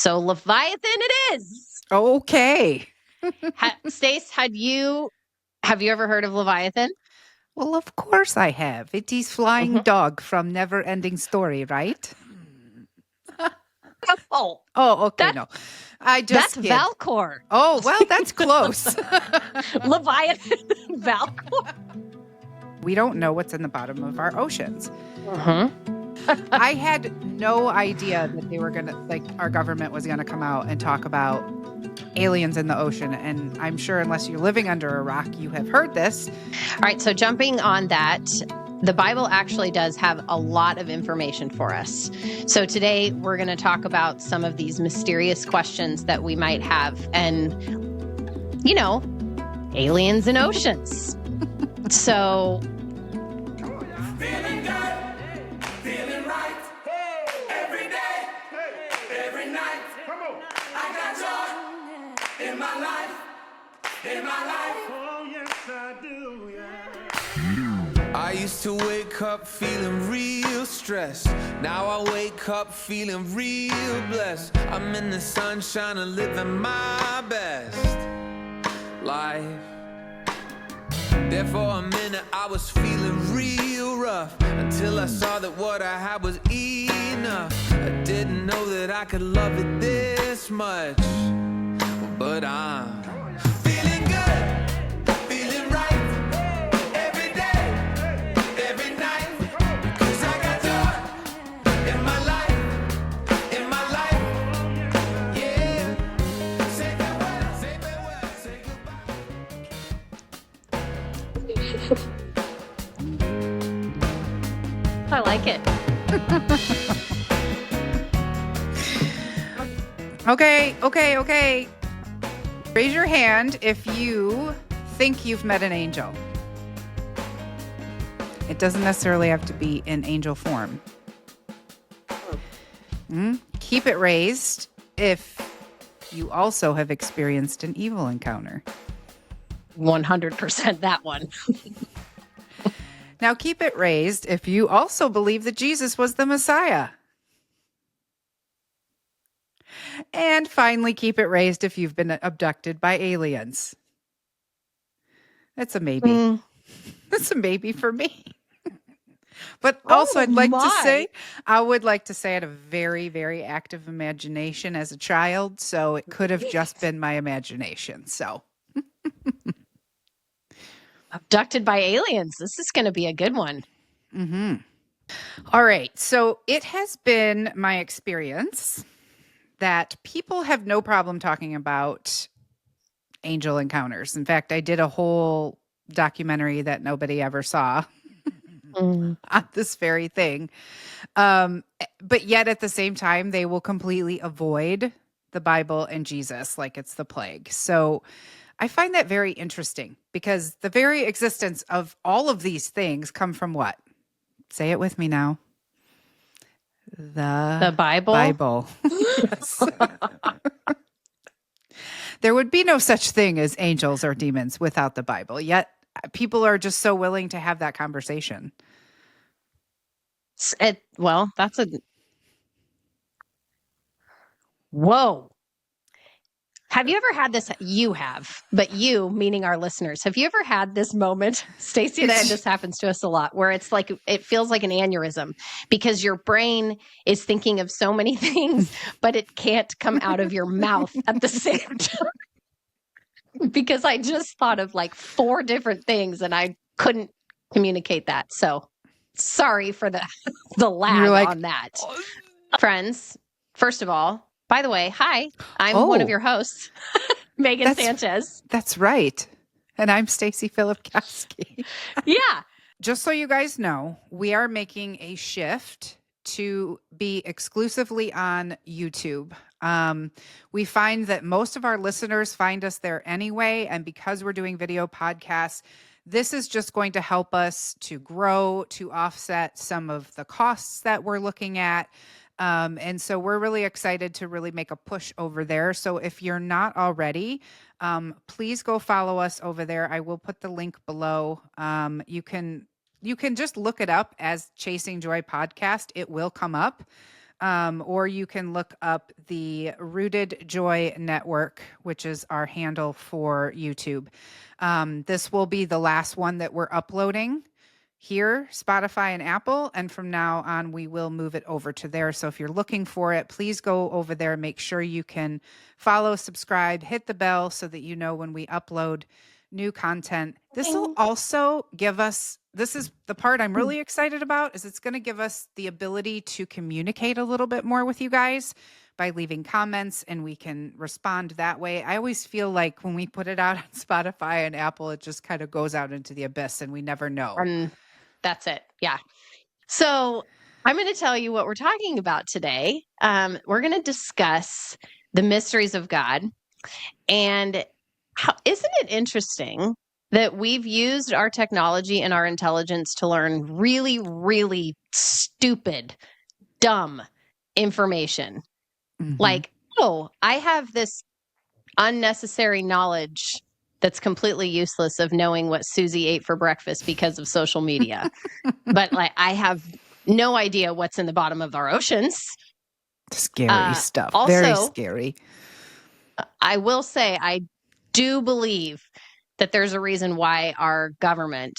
So Leviathan it is. Okay. Stace, have you ever heard of Leviathan? Well, of course I have. It is flying dog from Never Ending Story, right? Oh, Oh, okay. that's No, I that's just kid. Valcor. Oh, well, that's close. Leviathan, Valcor. We don't know what's in the bottom of our oceans. Mm-hmm. I had no idea that they were our government was gonna come out and talk about aliens in the ocean. And I'm sure, unless you're living under a rock, you have heard this. All right, so jumping on that, the Bible actually does have a lot of information for us. So today we're going to talk about some of these mysterious questions that we might have and, aliens and oceans. So Feeling good, feeling right. Every day, every night. Come on. I got joy in my life, in my life. Oh, yes, I do, yeah. I used to wake up feeling real stressed. Now I wake up feeling real blessed. I'm in the sunshine and living my best life. There for a minute I was feeling real rough, until I saw that what I had was enough. I didn't know that I could love it this much, but I'm feeling good, feeling right. Every day, every night. 'Cause I got joy in my life, yeah. Say farewell, say farewell, say goodbye. I like it. Okay. Raise your hand if you think you've met an angel. It doesn't necessarily have to be in angel form. Keep it raised if you also have experienced an evil encounter. 100% that one. Now keep it raised if you also believe that Jesus was the Messiah. And finally, keep it raised if you've been abducted by aliens. That's a maybe. That's a maybe for me. But also, I'd like to say, I would like to say I had a very, very active imagination as a child. So it could have just been my imagination. So Abducted by aliens. This is going to be a good one. Mm-hmm. All right. So it has been my experience that people have no problem talking about angel encounters. In fact, I did a whole documentary that nobody ever saw on this very thing. But yet at the same time, they will completely avoid the Bible and Jesus like it's the plague. So I find that very interesting because the very existence of all of these things come from what? Say it with me now. The Bible? Bible. Yes. There would be no such thing as angels or demons without the Bible. Yet people are just so willing to have that conversation. Well, that's a... Whoa. Have you ever had this? You have, but you, meaning our listeners, have you ever had this moment, Stacey and I, this happens to us a lot, where it's like, it feels like an aneurysm because your brain is thinking of so many things, but it can't come out of your mouth at the same time. Because I just thought of like 4 different things and I couldn't communicate that. So sorry for the lag on that. Friends, first of all, by the way, hi, I'm one of your hosts, Megan Sanchez. That's right. And I'm Stacey Filipkowski. Yeah. Just so you guys know, we are making a shift to be exclusively on YouTube. We find that most of our listeners find us there anyway. And because we're doing video podcasts, this is just going to help us to grow, to offset some of the costs that we're looking at. And so we're really excited to really make a push over there. So if you're not already, please go follow us over there. I will put the link below. You can just look it up as Chasing Joy Podcast. It will come up. or you can look up the Rooted Joy Network, which is our handle for YouTube. This will be the last one that we're uploading here, Spotify and Apple. And from now on, we will move it over to there. So if you're looking for it, please go over there. Make sure you can follow, subscribe, hit the bell so that you know when we upload new content. This will also give us, this is the part I'm really excited about, is it's going to give us the ability to communicate a little bit more with you guys by leaving comments, and we can respond that way. I always feel like when we put it out on Spotify and Apple, it just kind of goes out into the abyss and we never know. That's it. Yeah. So I'm going to tell you what we're talking about today. We're going to discuss the mysteries of God. And isn't it interesting that we've used our technology and our intelligence to learn really, really stupid, dumb information? Like, oh, I have this unnecessary knowledge that's completely useless of knowing what Susie ate for breakfast because of social media. But like, I have no idea what's in the bottom of our oceans. Scary stuff. Also, very scary. I will say, I do believe that there's a reason why our government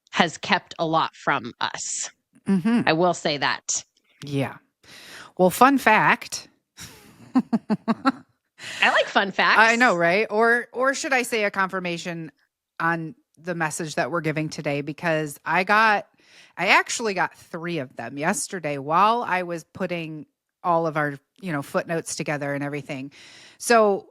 has kept a lot from us. I will say that. Yeah. Well, fun fact. I like fun facts. I know, right? Or should I say a confirmation on the message that we're giving today? Because I actually got 3 of them yesterday while I was putting all of our, footnotes together and everything. So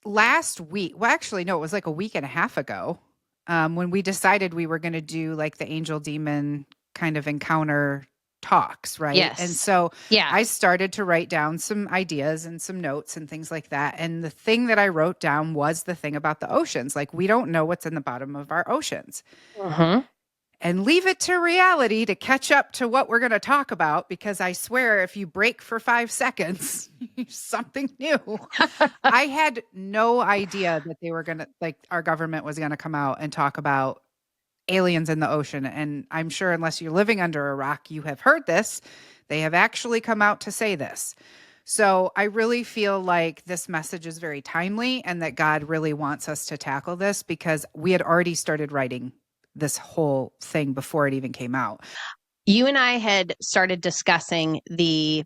last week, well, actually, no, it was like a week and a half ago, when we decided we were going to do like the angel demon kind of encounter talks, right? Yes. And so yeah, I started to write down some ideas and some notes and things like that. And the thing that I wrote down was the thing about the oceans. Like, we don't know what's in the bottom of our oceans. And leave it to reality to catch up to what we're going to talk about, because I swear if you break for 5 seconds, something new. I had no idea that they were going to, like, our government was going to come out and talk about aliens in the ocean. And I'm sure unless you're living under a rock, you have heard this. They have actually come out to say this. So I really feel like this message is very timely and that God really wants us to tackle this, because we had already started writing this whole thing before it even came out. You and I had started discussing the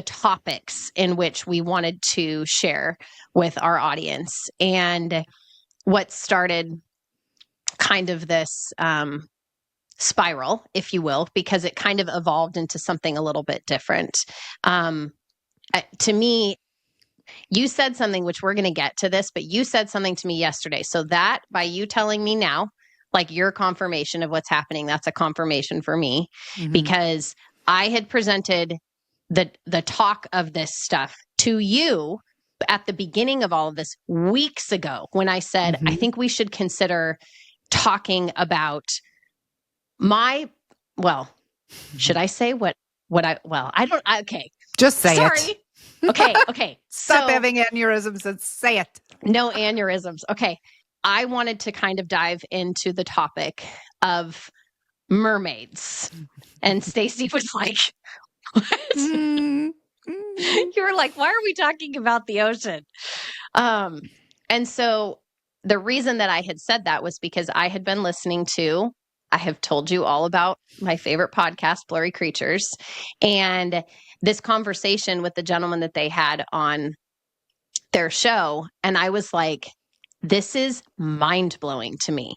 topics in which we wanted to share with our audience, and what started kind of this spiral, if you will, because it kind of evolved into something a little bit different. To me, you said something, which we're going to get to this, but you said something to me yesterday. So that, by you telling me now, like, your confirmation of what's happening, that's a confirmation for me, because I had presented the talk of this stuff to you at the beginning of all of this weeks ago, when I said, I think we should consider talking about should I say okay. Just say Sorry. it. Okay. Stop having aneurysms and say it. No aneurysms. Okay. I wanted to kind of dive into the topic of mermaids. And Stacy was like, what? You were like, why are we talking about the ocean? And so the reason that I had said that was because I had been listening to, I have told you all about my favorite podcast, Blurry Creatures, and this conversation with the gentleman that they had on their show. And I was like, this is mind-blowing to me,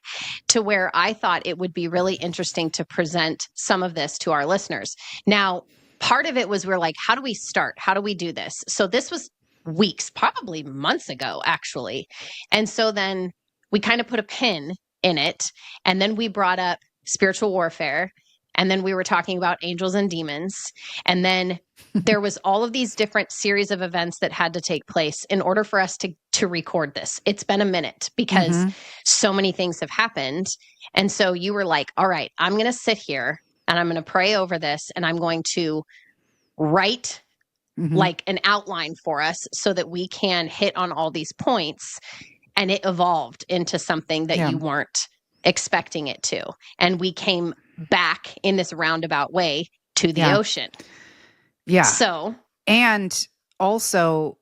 to where I thought it would be really interesting to present some of this to our listeners. Now, part of it was, we're like, how do we start? How do we do this? So this was weeks, probably months ago, actually. And so then we kind of put a pin in it. And then we brought up spiritual warfare. And then we were talking about angels and demons. And then there was all of these different series of events that had to take place in order for us to record this. It's been a minute because so many things have happened. And so you were like, all right, I'm going to sit here and I'm going to pray over this, and I'm going to write like an outline for us so that we can hit on all these points. And it evolved into something that you weren't expecting it to. And we came back in this roundabout way to the ocean. Yeah. So, And also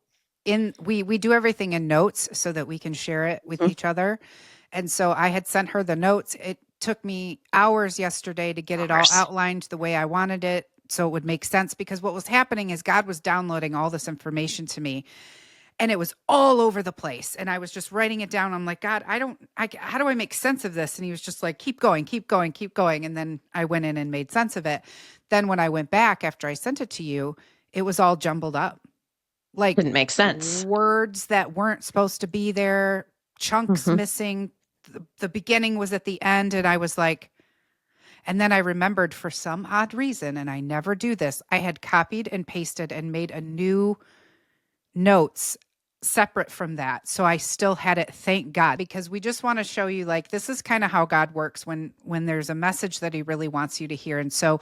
we do everything in notes so that we can share it with each other. And so I had sent her the notes. It took me hours yesterday to get it all outlined the way I wanted it so it would make sense, because what was happening is God was downloading all this information to me and it was all over the place. And I was just writing it down. I'm like, God, how do I make sense of this? And he was just like, keep going, keep going, keep going. And then I went in and made sense of it. Then when I went back after I sent it to you, it was all jumbled up. Like, didn't make sense. Words that weren't supposed to be there, chunks missing. The beginning was at the end. And I was like, and then I remembered, for some odd reason, and I never do this, I had copied and pasted and made a new notes separate from that. So I still had it, thank God, because we just want to show you, like, this is kind of how God works when there's a message that he really wants you to hear. And so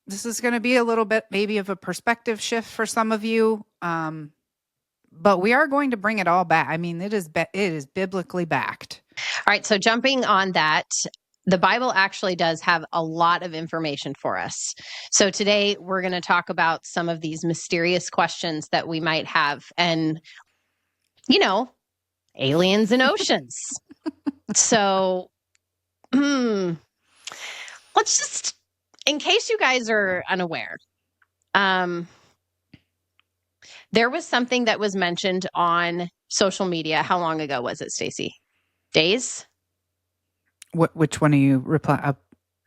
this is going to be a little bit maybe of a perspective shift for some of you. But we are going to bring it all back. I mean, it is biblically backed. All right. So jumping on that, the Bible actually does have a lot of information for us. So today we're going to talk about some of these mysterious questions that we might have, and, aliens and oceans. So, let's just, in case you guys are unaware, there was something that was mentioned on social media. How long ago was it, Stacey? Days? Which one are you reply?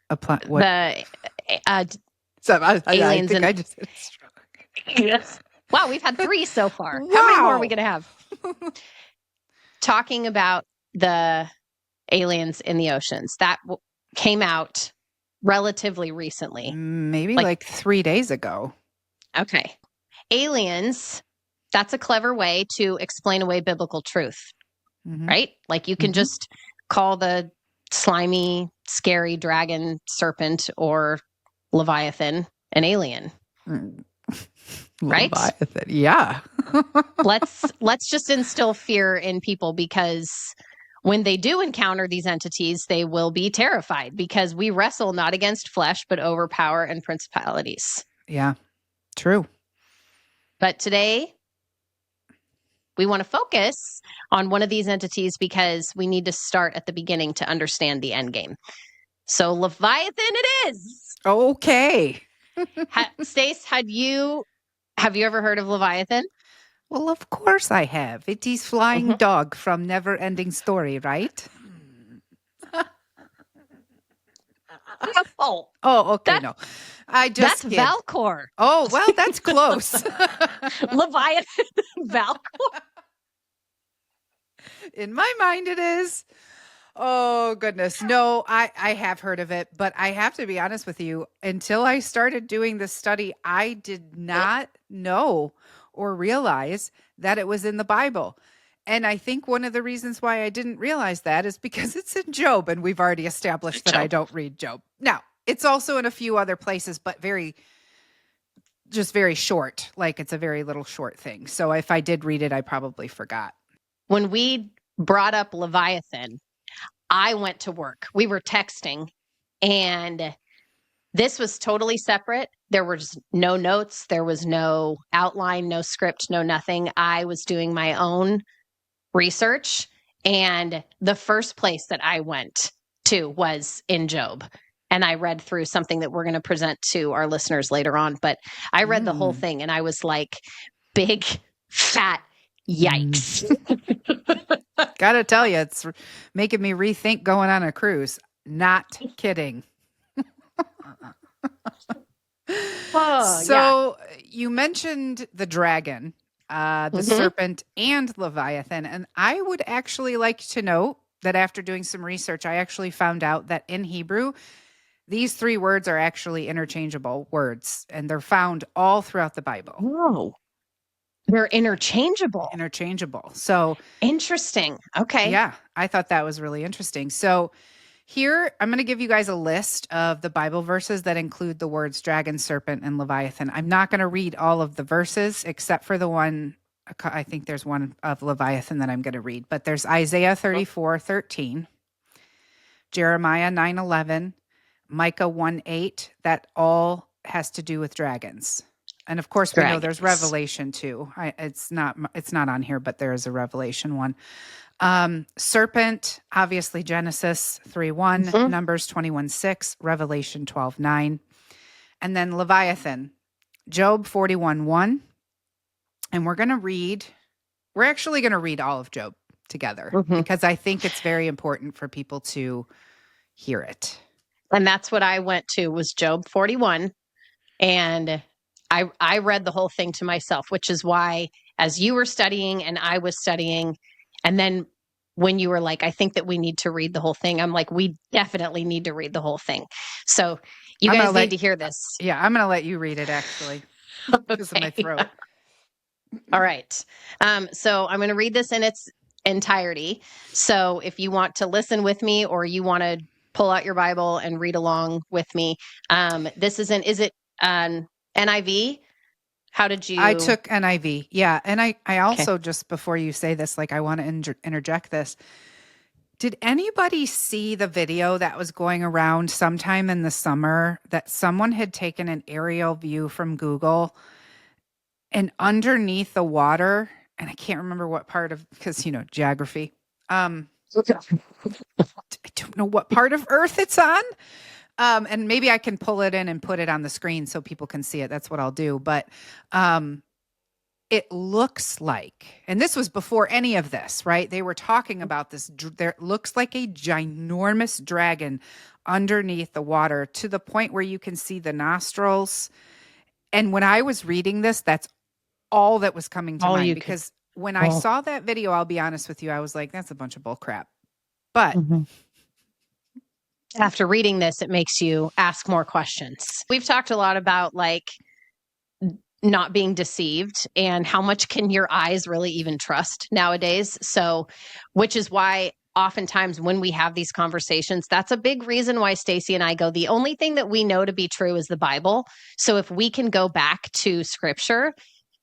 What? The aliens and I just. Yes. Wow, we've had 3 so far. Wow. How many more are we going to have? Talking about the aliens in the oceans. That came out relatively recently. Maybe like 3 days ago. Okay. Aliens, that's a clever way to explain away biblical truth, right? Like you can just call the slimy, scary dragon serpent or Leviathan an alien. Right? Leviathan. Yeah. let's just instill fear in people, because when they do encounter these entities, they will be terrified, because we wrestle not against flesh, but over power and principalities. Yeah. True. But today we want to focus on one of these entities, because we need to start at the beginning to understand the end game. So Leviathan it is. Okay. Stace, have you ever heard of Leviathan? Well, of course I have. It is flying dog from Never Ending Story, right? Oh, okay. No, I just that's Valcor. Oh, well, that's close. Leviathan, Valcor. In my mind, it is. Oh, goodness. No, I have heard of it, but I have to be honest with you. Until I started doing this study, I did not know or realize that it was in the Bible. And I think one of the reasons why I didn't realize that is because it's in Job, and we've already established that I don't read Job. Now, it's also in a few other places, but very short. Like, it's a very little short thing. So if I did read it, I probably forgot. When we brought up Leviathan, I went to work. We were texting, and this was totally separate. There was no notes. There was no outline, no script, no nothing. I was doing my own research, and the first place that I went to was in Job. And I read through something that we're going to present to our listeners later on. But I read the whole thing, and I was like, big, fat yikes. Gotta tell you, it's making me rethink going on a cruise. Not kidding. You mentioned the dragon, the serpent, and Leviathan. And I would actually like to note that after doing some research, I actually found out that in Hebrew, these 3 words are actually interchangeable words, and they're found all throughout the Bible. Whoa. They're interchangeable. So interesting. Okay. Yeah, I thought that was really interesting. So here, I'm going to give you guys a list of the Bible verses that include the words dragon, serpent, and Leviathan. I'm not going to read all of the verses except for the one, I think there's one of Leviathan that I'm going to read. But there's Isaiah 34:13, Jeremiah 9:11, Micah 1:8. That all has to do with dragons. And of course, we know there's Dragons. Revelation too. It's not on here, but there is a Revelation one. Serpent, obviously Genesis 3:1, Mhm. Numbers 21:6, Revelation 12:9, and then Leviathan, Job 41:1. And we're actually going to read all of Job together Mhm. because I think it's very important for people to hear it. And that's what I went to, was Job 41. And I read the whole thing to myself, which is why, as you were studying and I was studying, and then when you were like, I think that we need to read the whole thing, I'm like, we definitely need to read the whole thing. So you guys need to hear this. Yeah, I'm going to let you read it actually because of my throat. All right. So I'm going to read this in its entirety. So if you want to listen with me, or you want to pull out your Bible and read along with me, is it an NIV? How did you? I took NIV. Yeah. And I also, just before you say this, like, I want to interject this. Did anybody see the video that was going around sometime in the summer that someone had taken an aerial view from Google, and underneath the water, and I can't remember what part of, because, geography. I don't know what part of Earth it's on. And maybe I can pull it in and put it on the screen so people can see it. That's what I'll do. But it looks like, and this was before any of this, right? They were talking about this. There looks like a ginormous dragon underneath the water, to the point where you can see the nostrils. And when I was reading this, that's all that was coming to mind, because when I saw that video, I'll be honest with you, I was like, that's a bunch of bull crap. But after reading this, it makes you ask more questions. We've talked a lot about, like, not being deceived, and how much can your eyes really even trust nowadays. So, which is why oftentimes when we have these conversations, that's a big reason why Stacy and I go, the only thing that we know to be true is the Bible. So if we can go back to scripture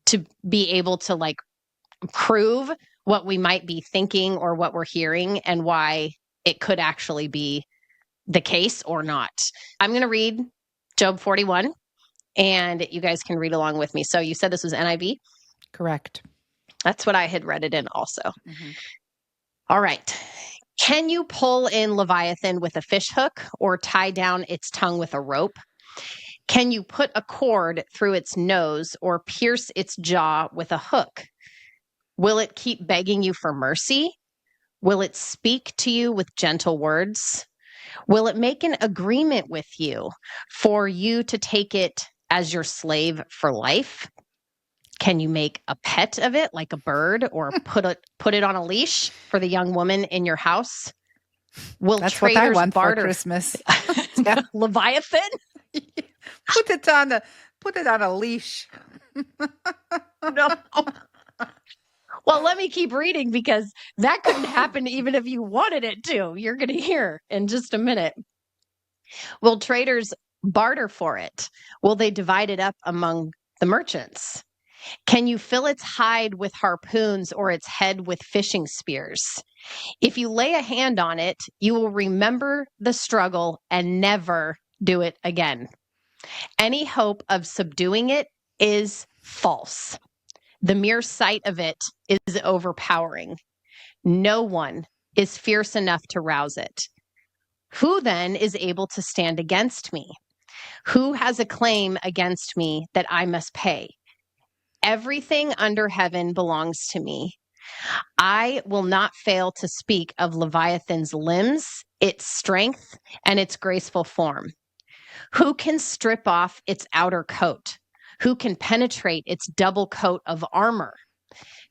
to be able to, like, prove what we might be thinking or what we're hearing, and why it could actually be the case or not. I'm going to read Job 41, and you guys can read along with me. So you said this was NIV? Correct. That's what I had read it in also. All right. Can you pull in Leviathan with a fish hook, or tie down its tongue with a rope? Can you put a cord through its nose, or pierce its jaw with a hook? Will it keep begging you for mercy? Will it speak to you with gentle words? Will it make an agreement with you for you to take it as your slave for life? Can you make a pet of it, like a bird, or put it on a leash for the young woman in your house? Will That's traders what I want barter for Christmas. Leviathan? Put it on a leash. No. Well, let me keep reading, because that couldn't happen even if you wanted it to. You're going to hear in just a minute. Will traders barter for it? Will they divide it up among the merchants? Can you fill its hide with harpoons, or its head with fishing spears? If you lay a hand on it, you will remember the struggle and never do it again. Any hope of subduing it is false. The mere sight of it is overpowering. No one is fierce enough to rouse it. Who then is able to stand against me? Who has a claim against me that I must pay? Everything under heaven belongs to me. I will not fail to speak of Leviathan's limbs, its strength, and its graceful form. Who can strip off its outer coat? Who can penetrate its double coat of armor?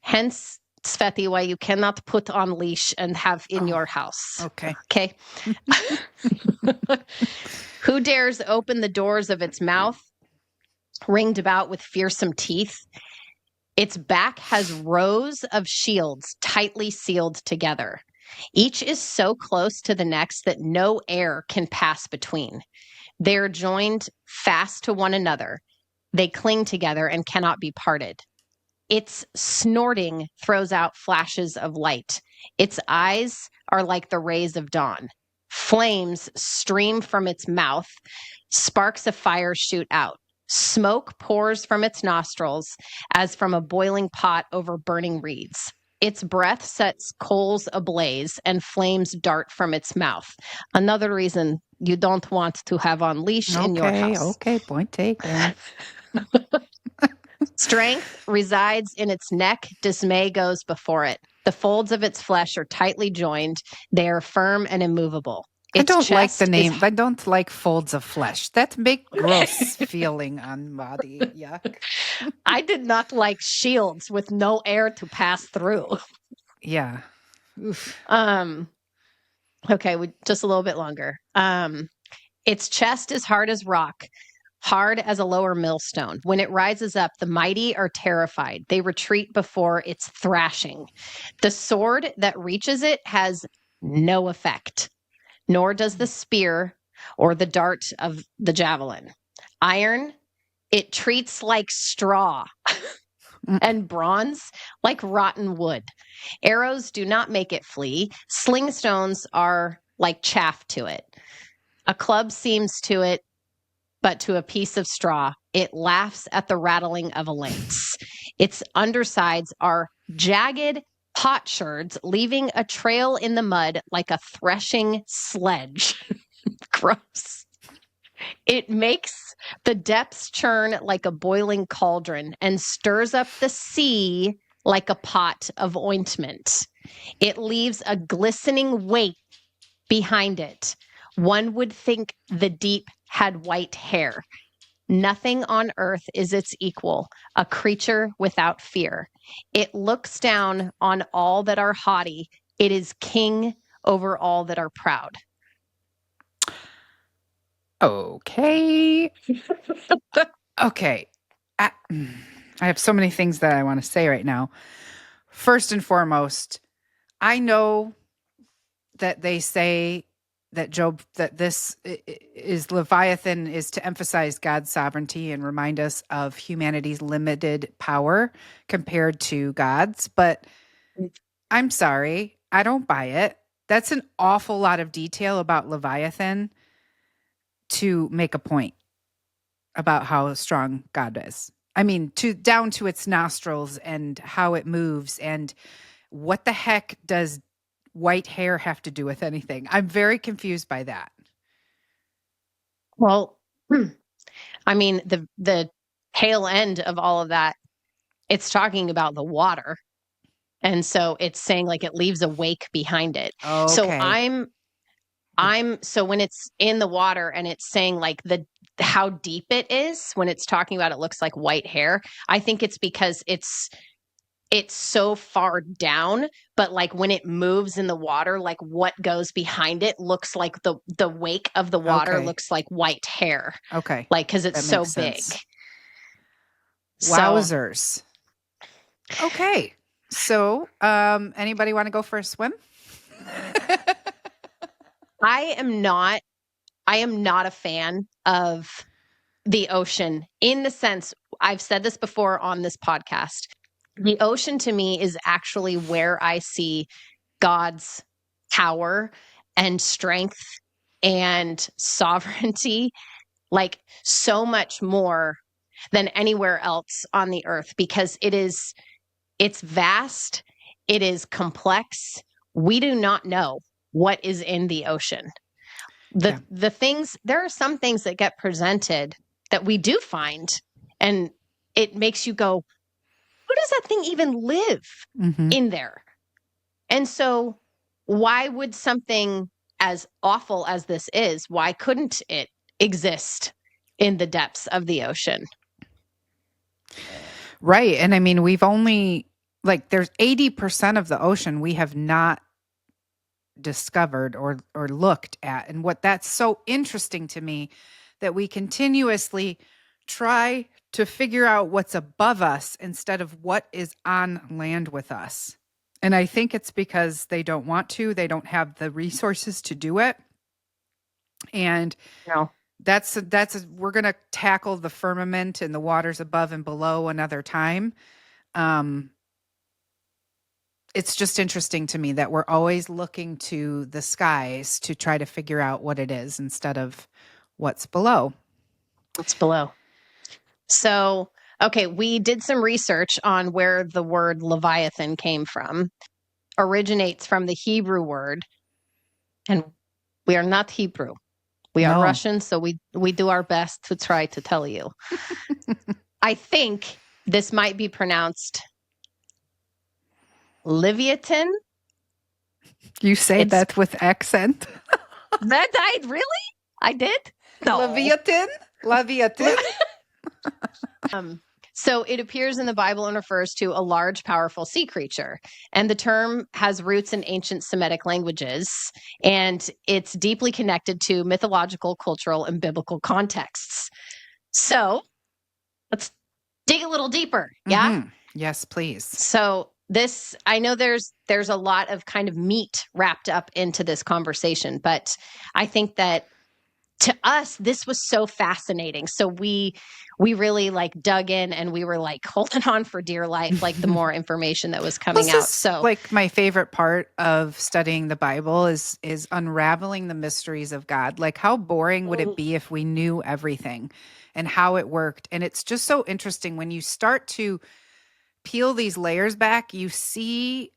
Hence, Sveti, why you cannot put on leash and have in your house. Okay. Who dares open the doors of its mouth, ringed about with fearsome teeth? Its back has rows of shields tightly sealed together. Each is so close to the next that no air can pass between. They are joined fast to one another. They cling together and cannot be parted. Its snorting throws out flashes of light. Its eyes are like the rays of dawn. Flames stream from its mouth. Sparks of fire shoot out. Smoke pours from its nostrils as from a boiling pot over burning reeds. Its breath sets coals ablaze and flames dart from its mouth. Another reason you don't want to have on leash in your house. Okay, point taken. Strength resides in its neck. Dismay goes before it. The folds of its flesh are tightly joined. They are firm and immovable. I Its don't like the chest name. is- I don't like folds of flesh. That make gross feeling on body. Yuck. I did not like shields with no air to pass through. Yeah. Oof. Okay, just a little bit longer. Its chest is hard as rock, hard as a lower millstone. When it rises up, the mighty are terrified. They retreat before its thrashing. The sword that reaches it has no effect, nor does the spear or the dart of the javelin. Iron, it treats like straw, and bronze like rotten wood. Arrows do not make it flee. Sling stones are like chaff to it. A club seems to it, but to a piece of straw. It laughs at the rattling of a lynx. Its undersides are jagged potsherds, leaving a trail in the mud like a threshing sledge. Gross. It makes the depths churn like a boiling cauldron and stirs up the sea like a pot of ointment. It leaves a glistening wake behind it. One would think the deep had white hair. Nothing on earth is its equal, a creature without fear. It looks down on all that are haughty. It is king over all that are proud. Okay. Okay. I have so many things that I want to say right now. First and foremost, I know that they say that this is Leviathan is to emphasize God's sovereignty and remind us of humanity's limited power compared to God's. But I'm sorry, I don't buy it. That's an awful lot of detail about Leviathan to make a point about how strong God is. I mean, down to its nostrils and how it moves, and what the heck does white hair have to do with anything? I'm very confused by that. Well, I mean, the tail end of all of that, it's talking about the water. And so it's saying like it leaves a wake behind it. Okay. So so when it's in the water and it's saying like how deep it is, when it's talking about it looks like white hair, I think it's because it's so far down, but like when it moves in the water, like what goes behind it looks like the wake of the water looks like white hair. Okay. Like because it's so big. Wowzers. Okay. So anybody want to go for a swim? I am not a fan of the ocean in the sense, I've said this before on this podcast. The ocean to me is actually where I see God's power and strength and sovereignty, like so much more than anywhere else on the earth, because it's vast, it is complex. We do not know what is in the ocean. The things, there are some things that get presented that we do find, and it makes you go, who does that thing even live in there? And so why would something as awful as this is, why couldn't it exist in the depths of the ocean? Right. And I mean, we've only, like, there's 80% of the ocean we have not discovered or looked at. And what that's so interesting to me, that we continuously try to figure out what's above us instead of what is on land with us. And I think it's because they don't want to, they don't have the resources to do it. And that's we're going to tackle the firmament and the waters above and below another time. It's just interesting to me that we're always looking to the skies to try to figure out what it is instead of what's below. What's below? So, okay, we did some research on where the word Leviathan came from. Originates from the Hebrew word, and we are not Hebrew. We are No. Russian, so we do our best to try to tell you. I think this might be pronounced Leviathan. You say It's- that with accent? That I really? I did? No. Leviathan? Leviathan? So it appears in the Bible and refers to a large, powerful sea creature. And the term has roots in ancient Semitic languages, and it's deeply connected to mythological, cultural, and biblical contexts. So let's dig a little deeper. Yeah. Mhm. Yes, please. So this, I know there's a lot of kind of meat wrapped up into this conversation, but I think that to us, this was so fascinating. So we really like dug in and we were like holding on for dear life, like the more information that was coming This out. is So like my favorite part of studying the Bible is unraveling the mysteries of God. Like how boring would it be if we knew everything and how it worked? And it's just so interesting when you start to peel these layers back, you see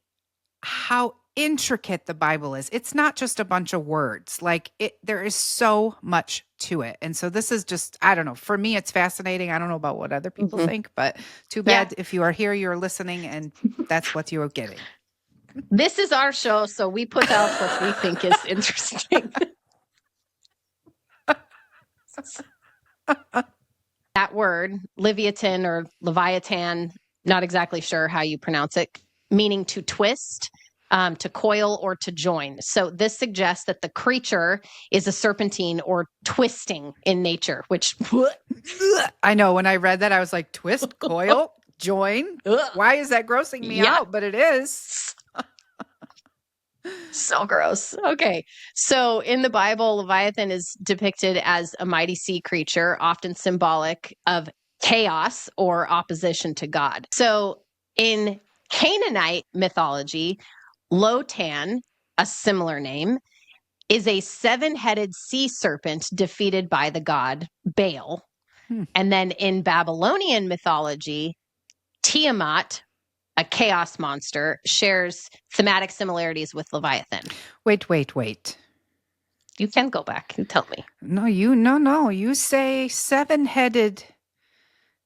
how intricate the Bible is. It's not just a bunch of words. Like there is so much to it. And so this is just, I don't know, for me it's fascinating. I don't know about what other people think, but too bad if you are here, you're listening and that's what you're getting. this is our show, so we put out what we think is interesting. That word, Leviathan or Leviathan, not exactly sure how you pronounce it, meaning to twist, to coil, or to join. So this suggests that the creature is a serpentine or twisting in nature, which I know when I read that, I was like, twist, coil, join. Why is that grossing me out? But it is. So gross. Okay. So in the Bible, Leviathan is depicted as a mighty sea creature, often symbolic of chaos or opposition to God. So in Canaanite mythology, Lotan, a similar name, is a 7-headed sea serpent defeated by the god Baal. And then in Babylonian mythology, Tiamat, a chaos monster, shares thematic similarities with Leviathan. Wait. You can go back and tell me. No. You say 7-headed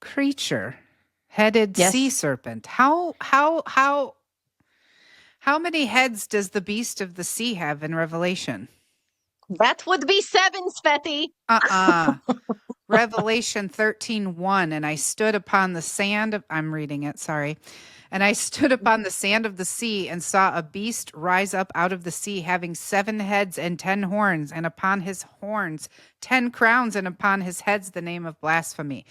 creature, headed sea serpent. How many heads does the beast of the sea have in Revelation? That would be 7, Sveti. Revelation 13:1, and I stood upon the sand of, I'm reading it, sorry. And I stood upon the sand of the sea and saw a beast rise up out of the sea, having 7 heads and 10 horns, and upon his horns 10 crowns, and upon his heads the name of blasphemy.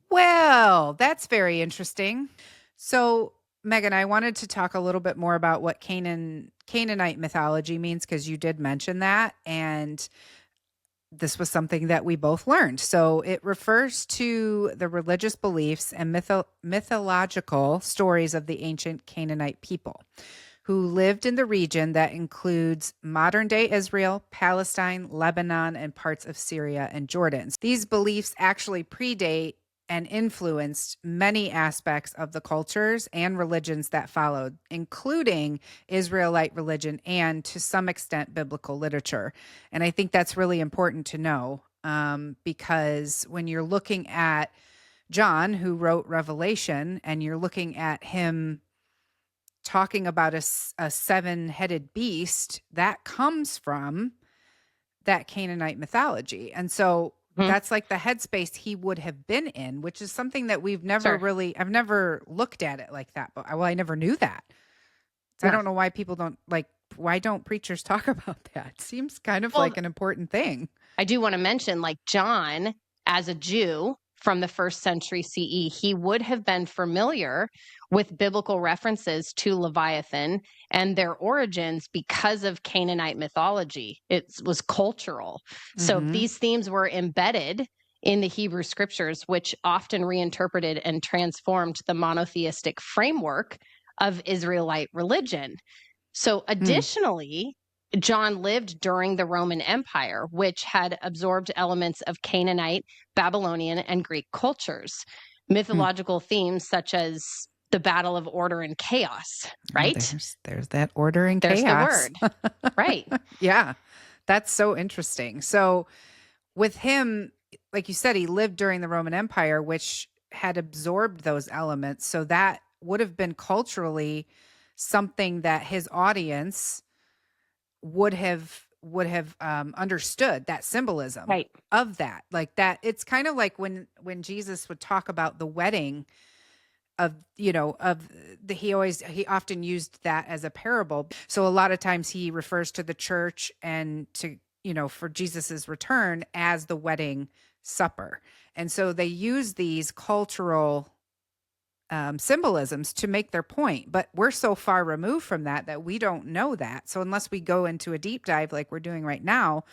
Well, that's very interesting. So, Megan, I wanted to talk a little bit more about what Canaanite mythology means, because you did mention that, and this was something that we both learned. So it refers to the religious beliefs and mythological stories of the ancient Canaanite people who lived in the region that includes modern-day Israel, Palestine, Lebanon, and parts of Syria and Jordan. These beliefs actually predate and influenced many aspects of the cultures and religions that followed, including Israelite religion and, to some extent, biblical literature. And I think that's really important to know, because when you're looking at John, who wrote Revelation, and you're looking at him talking about a 7-headed beast, that comes from that Canaanite mythology. And so that's like the headspace he would have been in, which is something that we've never I've never looked at it like that. But I never knew that. So I don't know why people don't why don't preachers talk about that? Seems kind of like an important thing. I do want to mention, like John, as a Jew from the 1st century CE, he would have been familiar with biblical references to Leviathan and their origins because of Canaanite mythology. It was cultural. So these themes were embedded in the Hebrew scriptures, which often reinterpreted and transformed the monotheistic framework of Israelite religion. So additionally, John lived during the Roman Empire, which had absorbed elements of Canaanite, Babylonian, and Greek cultures. Mythological themes such as the battle of order and chaos, right? Oh, there's that order and There's chaos. the word, right? Yeah, that's so interesting. So with him, like you said, he lived during the Roman Empire, which had absorbed those elements. So that would have been culturally something that his audience would have understood, that symbolism Right. of that. Like that, it's kind of like when Jesus would talk about the wedding of, he often used that as a parable. So a lot of times he refers to the church and to, for Jesus's return as the wedding supper. And so they use these cultural symbolisms to make their point, but we're so far removed from that we don't know that. So unless we go into a deep dive like we're doing right now,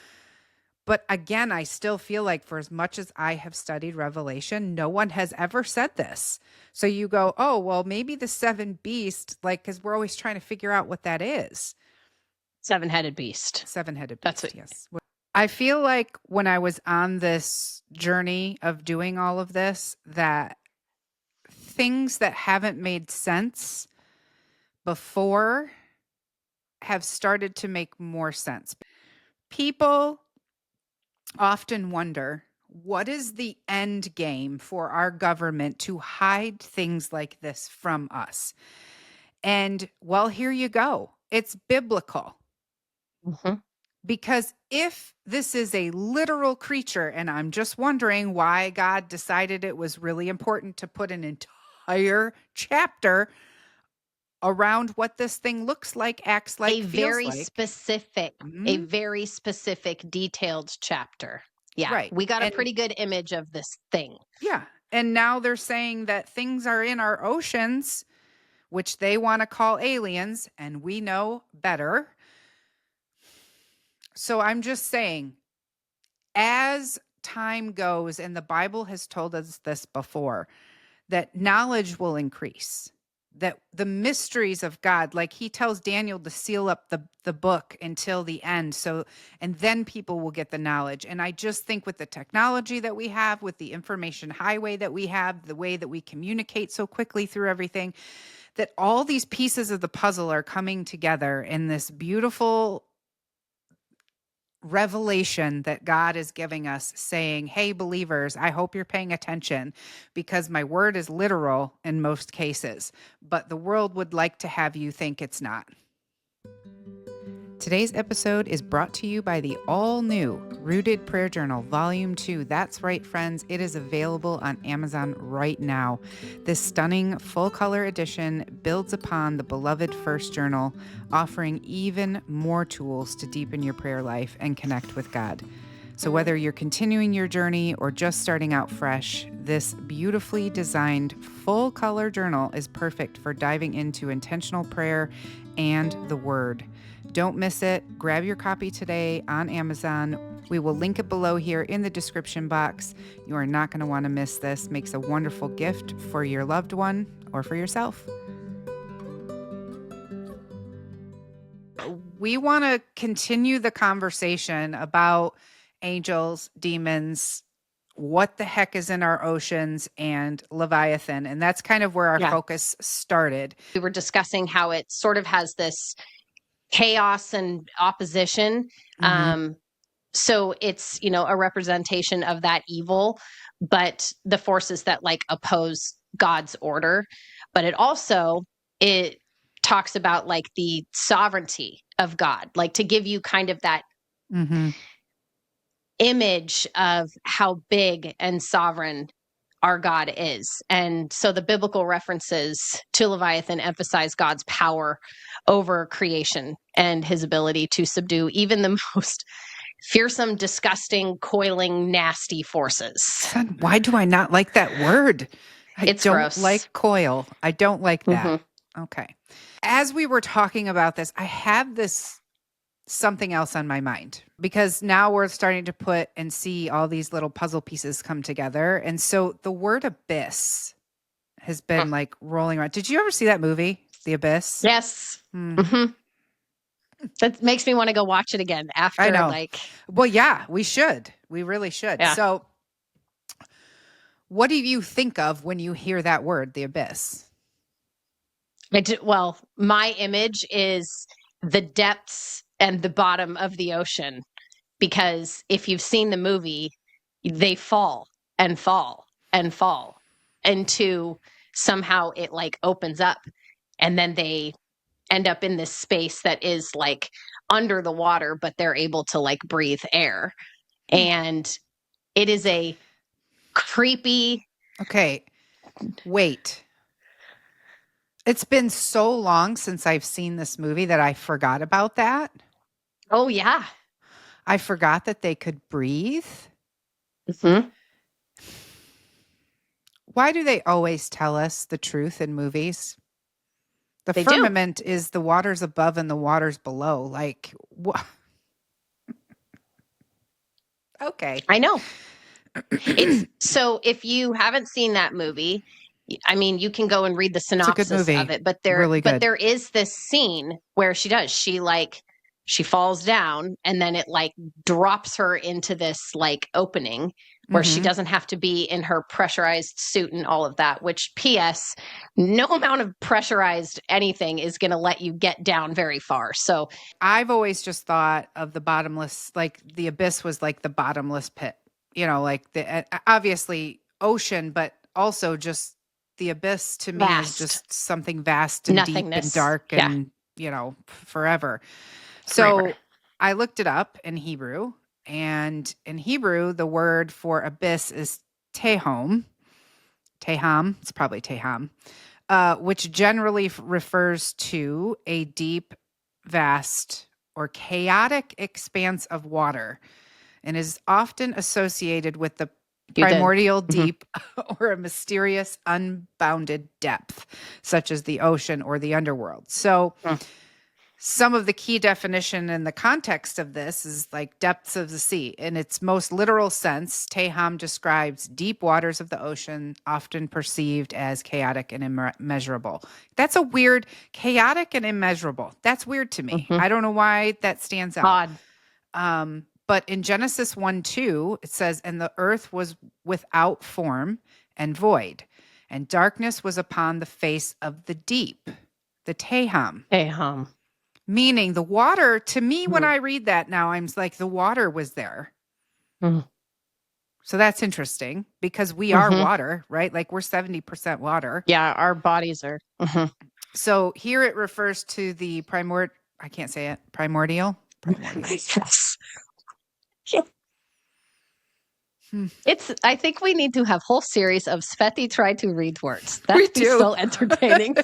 but again, I still feel like for as much as I have studied Revelation, no one has ever said this. So you go, oh, well, maybe the seven beast, like, because we're always trying to figure out what that is. Seven-headed beast. Seven-headed beast, That's what, yes. I feel like when I was on this journey of doing all of this, that things that haven't made sense before have started to make more sense. People often wonder, what is the end game for our government to hide things like this from us? And well, here you go. It's biblical. mm-hmm. Because if this is a literal creature, and I'm just wondering why God decided it was really important to put an entire chapter around what this thing looks like, acts like, a very feels like. specific, a very specific, detailed chapter. Yeah, right. We got a pretty good image of this thing. Yeah, and now they're saying that things are in our oceans, which they want to call aliens, and we know better. So I'm just saying, as time goes, and the Bible has told us this before, that knowledge will increase, that the mysteries of God, like he tells Daniel to seal up the book until the end. So, and then people will get the knowledge. And I just think with the technology that we have, with the information highway that we have, the way that we communicate so quickly through everything, that all these pieces of the puzzle are coming together in this beautiful revelation that God is giving us, saying, hey, believers, I hope you're paying attention, because my word is literal in most cases, but the world would like to have you think it's not. Today's episode is brought to you by the all-new Rooted Prayer Journal, Volume 2. That's right, friends. It is available on Amazon right now. This stunning full-color edition builds upon the beloved first journal, offering even more tools to deepen your prayer life and connect with God. So whether you're continuing your journey or just starting out fresh, this beautifully designed full-color journal is perfect for diving into intentional prayer and the Word. Don't miss it. Grab your copy today on Amazon. We will link it below here in the description box. You are not going to want to miss this. Makes a wonderful gift for your loved one or for yourself. We want to continue the conversation about angels, demons, what the heck is in our oceans, and Leviathan. And that's kind of where our focus started. We were discussing how it sort of has this chaos and opposition. So it's, a representation of that evil, but the forces that like oppose God's order. But it talks about like the sovereignty of God, like to give you kind of that image of how big and sovereign our God is. And so the biblical references to Leviathan emphasize God's power over creation and his ability to subdue even the most fearsome, disgusting, coiling, nasty forces. Son, why do I not like that word? It's don't gross. Like coil. I don't like that. Okay. As we were talking about this, I have something else on my mind, because now we're starting to put and see all these little puzzle pieces come together. And so the word abyss has been like rolling around. Did you ever see that movie, The Abyss? Yes. That makes me want to go watch it again after. I know. Like, well, yeah, we should. We really should. Yeah. So what do you think of when you hear that word, the abyss? well, my image is the depths and the bottom of the ocean, because if you've seen the movie, they fall and fall and fall into somehow it like opens up, and then they end up in this space that is like under the water, but they're able to like breathe air. And it is a creepy. Okay, wait. It's been so long since I've seen this movie that I forgot about that. Oh, yeah. I forgot that they could breathe. Mm-hmm. Why do they always tell us the truth in movies? The They do. firmament is the waters above and the waters below. Like, what? Okay. I know. So if you haven't seen that movie, I mean, you can go and read the It's a good synopsis movie. of it, but Really good. there is this scene where she falls down, and then it like drops her into this like opening where she Mhm. doesn't have to be in her pressurized suit and all of that, which PS, no amount of pressurized anything is going to let you get down very far. So I've always just thought of the bottomless, like the abyss was like the bottomless pit, like the obviously ocean, but also just the abyss to me is Vast. just something vast and deep and Nothingness. dark Yeah. and, forever. So I looked it up in Hebrew, and in Hebrew, the word for abyss is tehom. Teham, it's probably teham, which generally refers to a deep, vast, or chaotic expanse of water, and is often associated with the primordial deep or a mysterious, unbounded depth, such as the ocean or the underworld. So some of the key definition in the context of this is like depths of the sea. In its most literal sense, Teham describes deep waters of the ocean, often perceived as chaotic and immeasurable. That's a weird, chaotic and immeasurable. That's weird to me. I don't know why that stands out. Odd. But in Genesis 1:2, it says, "And the earth was without form and void, and darkness was upon the face of the deep." The Teham. Teham. Meaning the water, to me, when I read that now, I'm like, the water was there. So that's interesting because we are water, right? Like we're 70% water. Yeah, our bodies are. So here it refers to the I can't say it. Primordial. Yes. I think we need to have whole series of Sveti try to read words. That'd be so entertaining.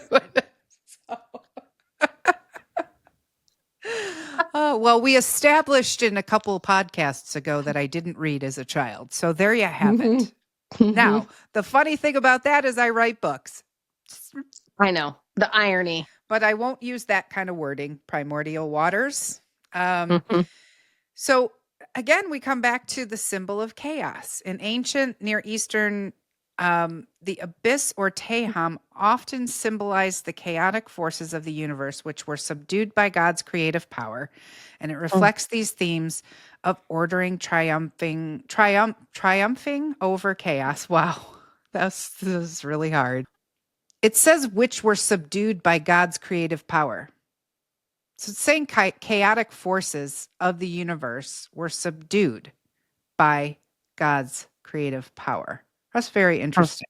Well, we established in a couple of podcasts ago that I didn't read as a child. So there you have it. Now, the funny thing about that is I write books. I know. The irony. But I won't use that kind of wording, primordial waters. So again, we come back to the symbol of chaos. In ancient Near Eastern, the abyss or Teham often symbolized the chaotic forces of the universe, which were subdued by God's creative power. And it reflects these themes of ordering, triumphing over chaos. Wow, this is really hard. It says which were subdued by God's creative power. So it's saying chaotic forces of the universe were subdued by God's creative power. That's very interesting.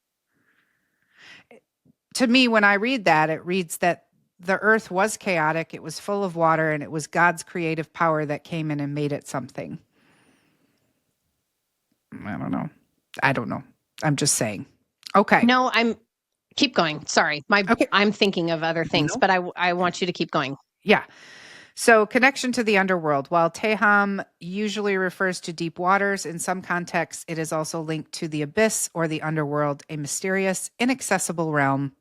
To me, when I read that, it reads that the earth was chaotic, it was full of water, and it was God's creative power that came in and made it something. I don't know. I'm just saying. Okay. No, keep going. Sorry. I'm thinking of other things, but I want you to keep going. Yeah. So connection to the underworld. While Teham usually refers to deep waters, in some contexts, it is also linked to the abyss or the underworld, a mysterious, inaccessible realm.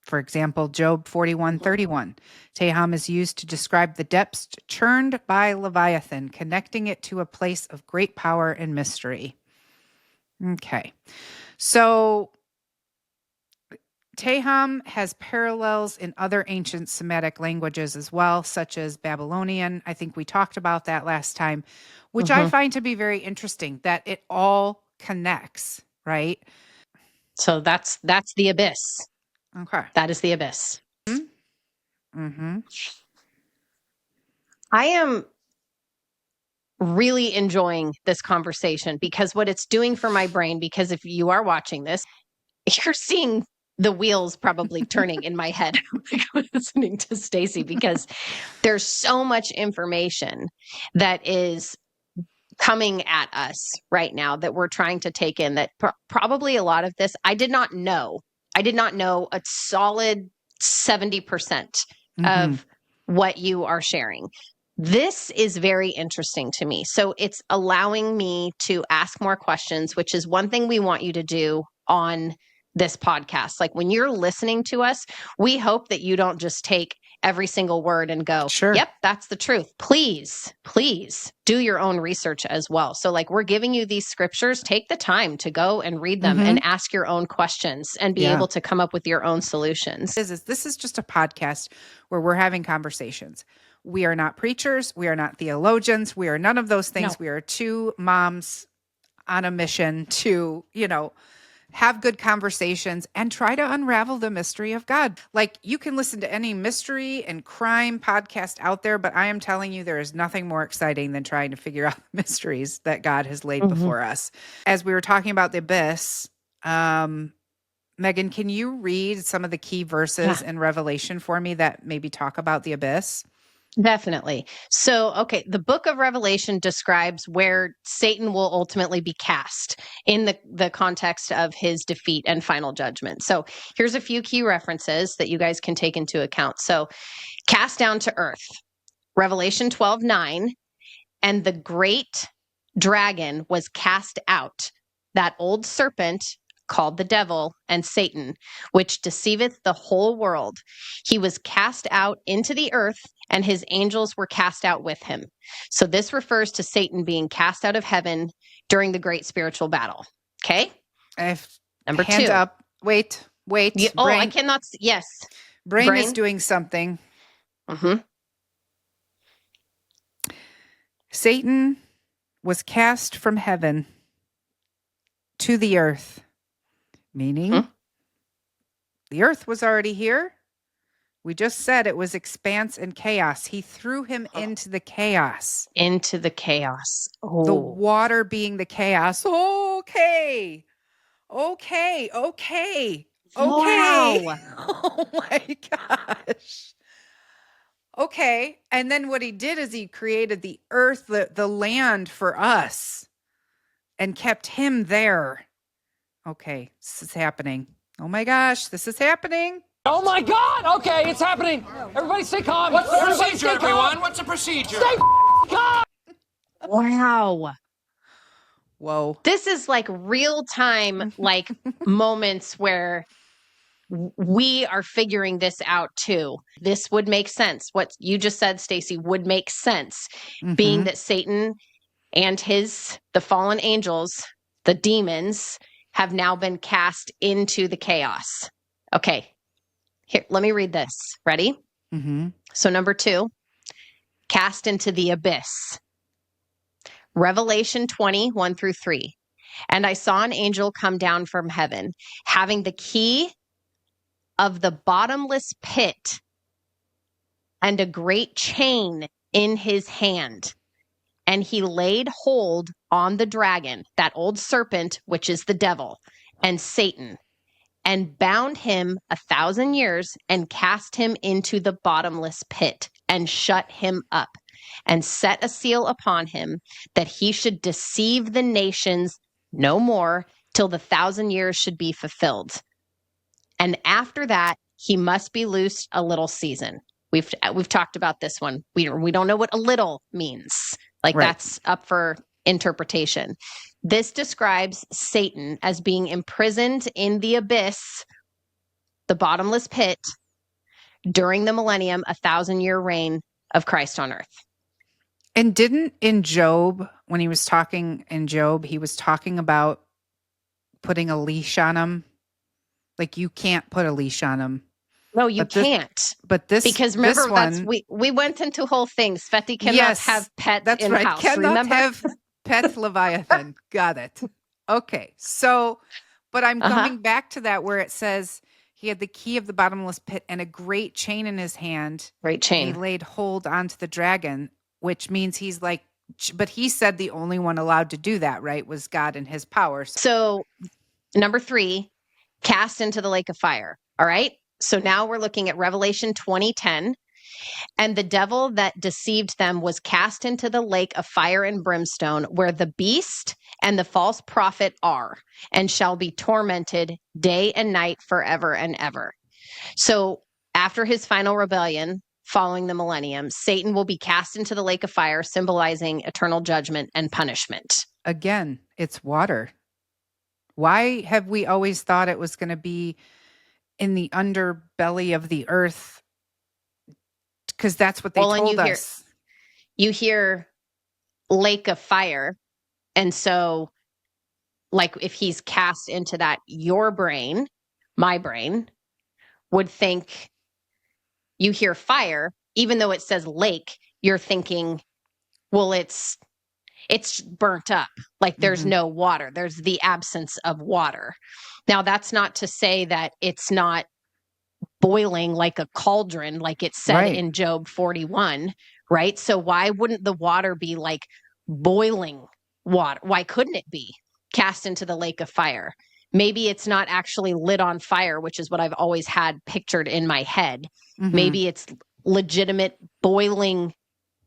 For example, Job 41:31. Teham is used to describe the depths churned by Leviathan, connecting it to a place of great power and mystery. Okay. So Teham has parallels in other ancient Semitic languages as well, such as Babylonian. I think we talked about that last time, which I find to be very interesting that it all connects, right? So that's the abyss. Okay. That is the abyss. Mm-hmm. I am really enjoying this conversation because what it's doing for my brain, because if you are watching this, you're seeing the wheels probably turning in my head listening to Stacy, because there's so much information that is coming at us right now that we're trying to take in, that probably a lot of this I did not know. I did not know a solid 70% of what you are sharing. This is very interesting to me. So it's allowing me to ask more questions, which is one thing we want you to do on this podcast. Like when you're listening to us, we hope that you don't just take every single word and go, Sure. Yep, that's the truth. Please do your own research as well. So like we're giving you these scriptures, take the time to go and read them and ask your own questions and be able to come up with your own solutions. This is just a podcast where we're having conversations. We are not preachers. We are not theologians. We are none of those things. No. We are two moms on a mission to, have good conversations and try to unravel the mystery of God. Like you can listen to any mystery and crime podcast out there, but I am telling you, there is nothing more exciting than trying to figure out the mysteries that God has laid before us. As we were talking about the abyss, Megan, can you read some of the key verses in Revelation for me that maybe talk about the abyss? Definitely. So, okay, the book of Revelation describes where Satan will ultimately be cast in the context of his defeat and final judgment. So here's a few key references that you guys can take into account. So cast down to earth, Revelation 12:9, and the great dragon was cast out, that old serpent called the devil and Satan, which deceiveth the whole world. He was cast out into the earth, and his angels were cast out with him. So this refers to Satan being cast out of heaven during the great spiritual battle. Okay? Number hand 2. Up. Wait. Yeah, Brain, I cannot. Yes. Brain is doing something. Satan was cast from heaven to the earth, meaning the earth was already here. We just said it was expanse and chaos. He threw him into the chaos. Into the chaos. Oh. The water being the chaos. Okay. Wow. Oh my gosh. Okay. And then what he did is he created the earth, the land for us, and kept him there. Okay. This is happening. Oh my gosh. This is happening. Oh my God! Okay, it's happening. Everybody stay calm. What's the procedure, everyone? What's the procedure? Stay calm. Wow. Whoa. This is like real time, like moments where we are figuring this out too. This would make sense. What you just said, Stacy, would make sense, being that Satan and the fallen angels, the demons, have now been cast into the chaos. Okay. Here, let me read this. Ready? So number 2, cast into the abyss. Revelation 20:1-3. And I saw an angel come down from heaven, having the key of the bottomless pit and a great chain in his hand. And he laid hold on the dragon, that old serpent, which is the devil, and Satan, and bound him 1,000 years and cast him into the bottomless pit and shut him up and set a seal upon him, that he should deceive the nations no more till the 1,000 years should be fulfilled. And after that, he must be loosed a little season. We've talked about this one. We don't know what a little means. Like that's up for interpretation. This describes Satan as being imprisoned in the abyss, the bottomless pit, during the millennium, 1,000-year reign of Christ on earth. And didn't in Job, when he was talking in Job, he was talking about putting a leash on him Like you can't put a leash on them. No, you can't. But this because remember this one, we went into whole things. Sveti cannot yes, have pets that's in right. house. Cannot Remember? have pet Leviathan. Got it. Okay. So, but I'm coming back to that where it says he had the key of the bottomless pit and a great chain in his hand. Great chain. He laid hold onto the dragon, which means he's like, but he said the only one allowed to do that, right, was God and his power. So number 3, cast into the lake of fire. All right. So now we're looking at Revelation 20:10. And the devil that deceived them was cast into the lake of fire and brimstone, where the beast and the false prophet are, and shall be tormented day and night forever and ever. So after his final rebellion, following the millennium, Satan will be cast into the lake of fire, symbolizing eternal judgment and punishment. Again, it's water. Why have we always thought it was going to be in the underbelly of the earth? Because that's what they told us. You hear lake of fire. And so, like, if he's cast into that, your brain, my brain, would think you hear fire, even though it says lake, you're thinking, well, it's burnt up. Like there's no water. There's the absence of water. Now, that's not to say that it's not boiling like a cauldron, like it said in Job 41, right? So why wouldn't the water be like boiling water? Why couldn't it be cast into the lake of fire? Maybe it's not actually lit on fire, which is what I've always had pictured in my head. Maybe it's legitimate boiling,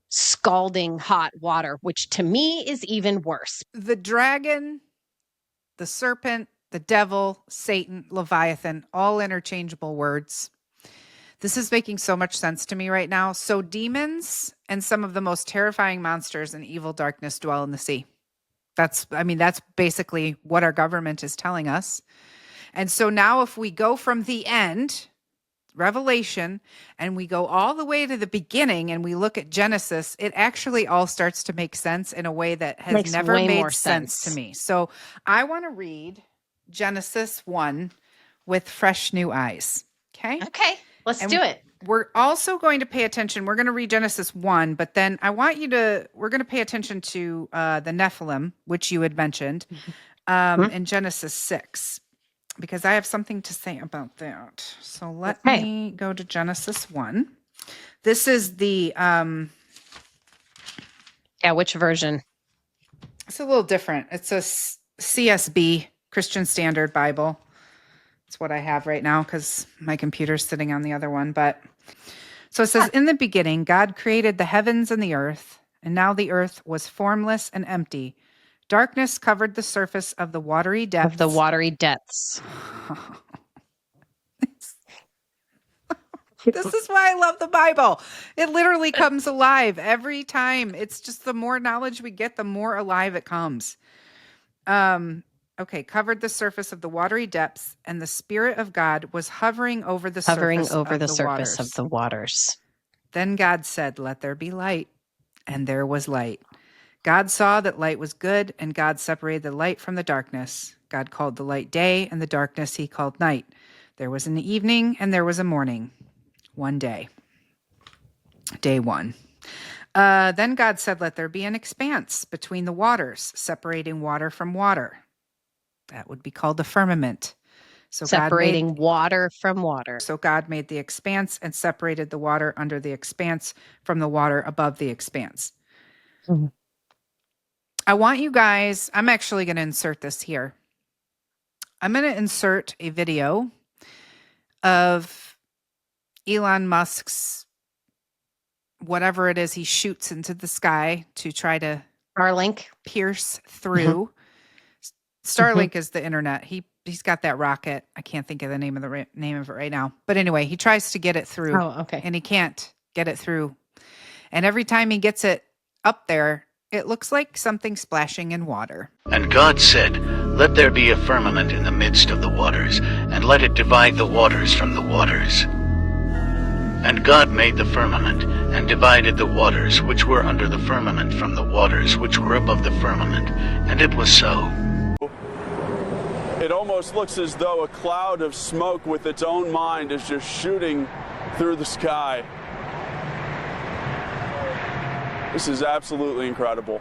scalding hot water, which to me is even worse. The dragon, the serpent, the devil, Satan, Leviathan, all interchangeable words. This is making so much sense to me right now. So demons and some of the most terrifying monsters in evil darkness dwell in the sea. That's basically what our government is telling us. And so now if we go from the end, Revelation, and we go all the way to the beginning and we look at Genesis, it actually all starts to make sense in a way that has never made sense to me. So I want to read Genesis 1 with fresh new eyes. Okay? Okay, let's do it. We're also going to pay attention. We're going to read Genesis 1, but then we're going to pay attention to the Nephilim, which you had mentioned, in Genesis 6, because I have something to say about that. So let me go to Genesis 1. This is the... which version? It's a little different. It's a CSB, Christian Standard Bible. It's what I have right now because my computer's sitting on the other one. But so it says, in the beginning, God created the heavens and the earth, and now the earth was formless and empty. Darkness covered the surface of the watery depths. This is why I love the Bible. It literally comes alive every time. It's just the more knowledge we get, the more alive it comes. Covered the surface of the watery depths, and the Spirit of God was hovering over the surface of the waters. Then God said, "Let there be light," and there was light. God saw that light was good, and God separated the light from the darkness. God called the light day, and the darkness he called night. There was an evening, and there was a morning. One day. Day 1. Then God said, "Let there be an expanse between the waters, separating water from water." That would be called the firmament. So separating water from water. So God made the expanse and separated the water under the expanse from the water above the expanse. Mm-hmm. I want you guys, I'm actually going to insert this here. I'm going to insert a video of Elon Musk's, whatever it is he shoots into the sky to try to Starlink pierce through. Starlink is the internet. He's got that rocket. I can't think of the name of it right now. But anyway, he tries to get it through. Oh, okay. And he can't get it through. And every time he gets it up there, it looks like something splashing in water. And God said, "Let there be a firmament in the midst of the waters, and let it divide the waters from the waters." And God made the firmament, and divided the waters which were under the firmament from the waters which were above the firmament. And it was so. It almost looks as though a cloud of smoke with its own mind is just shooting through the sky. This is absolutely incredible.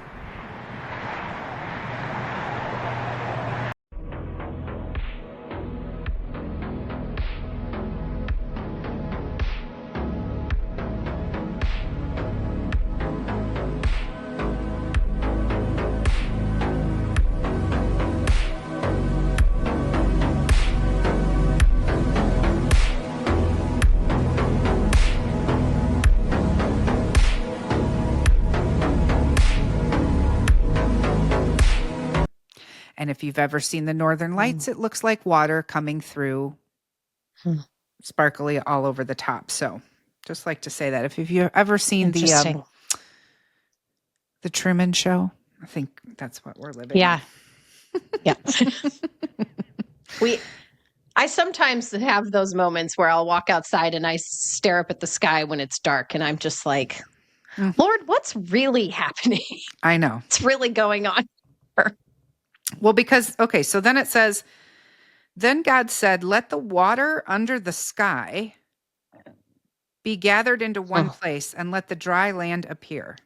And if you've ever seen the Northern Lights, it looks like water coming through sparkly all over the top. So just like to say that if you've ever seen the Truman Show, I think that's what we're living Yeah. in. Yeah. I sometimes have those moments where I'll walk outside and I stare up at the sky when it's dark and I'm just like, Lord, what's really happening? I know. What's really going on? Well, because, okay, so then it says, then God said, let the water under the sky be gathered into one place and let the dry land appear.